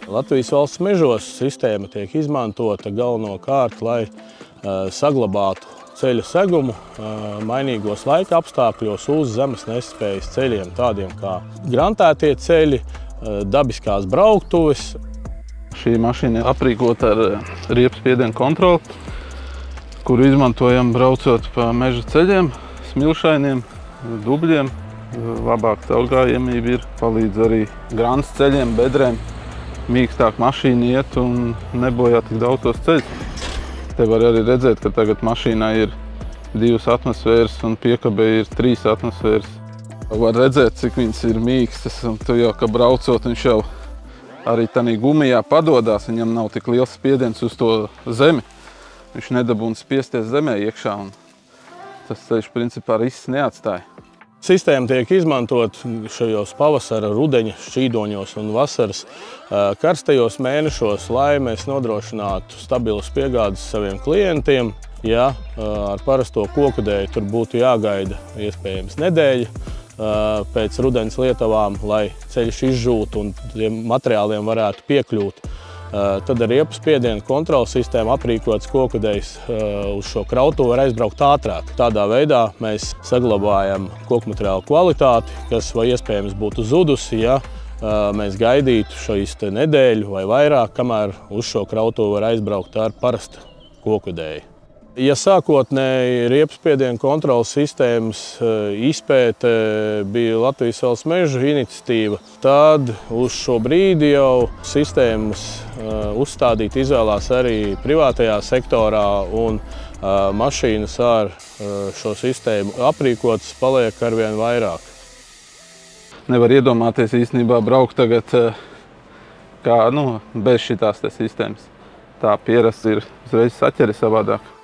Latvijas valsts mežos sistēma tiek izmantota galvenokārt, lai saglabātu ceļu segumu mainīgos laika apstākļos uz zemes nespējas ceļiem, tādiem kā grantētie ceļi, dabiskās brauktuves. Šī mašīna ir aprīkota ar riepu spiedienu kontroli, kuru izmantojam braucot pa meža ceļiem, smilšainiem, dubļiem. Labāk caurgājamība ir, palīdz arī grants ceļiem, bedrēm. Mīkstāk mašīna iet un nebojā tik daudz tos ceļus. Te var arī redzēt, ka tagad mašīnā ir 2 atmosfēras un piekabē ir 3 atmosfēras. Var redzēt, cik viņas ir mīkstas, un tu jau, ka braucot, viņš jau arī tanī gumijā padodās, viņam nav tik liels spiediens uz to zemi. Viņš nedabūna spiesties zemē iekšā, un tas ceļš principā risks neatstāja. Sistēma tiek izmantot šajos pavasara, rudeņa šķīdoņos un vasaras karstajos mēnešos, lai mēs nodrošinātu stabilas piegādes saviem klientiem. Ja ar parasto kokudēju tur būtu jāgaida iespējams nedēļa pēc rudens lietavām, lai ceļš izžūtu un tiem materiāliem varētu piekļūt, tad ar riepu spiedienu kontroles sistēmu aprīkots kokudējs uz šo krautuvi var aizbraukt ātrāk. Tādā veidā mēs saglabājam kokmateriālu kvalitāti, kas vai iespējams būtu zudusi, ja mēs gaidītu šīs nedēļu vai vairāk, kamēr uz šo krautuvi var aizbraukt ar parastu kokudēju. Ja sākotnēji riepu spiedienu kontroles sistēmas izpēte bija Latvijas valsts mežu iniciatīva, tad uz šo brīdi jau sistēmas uzstādīt izvēlās arī privātajā sektorā, un mašīnas ar šo sistēmu aprīkotas paliek arvien vairāk. Nevar iedomāties īstenībā braukt tagad kā, bez šitās sistēmas. Tā pierast ir uzreiz saķeri savādāk.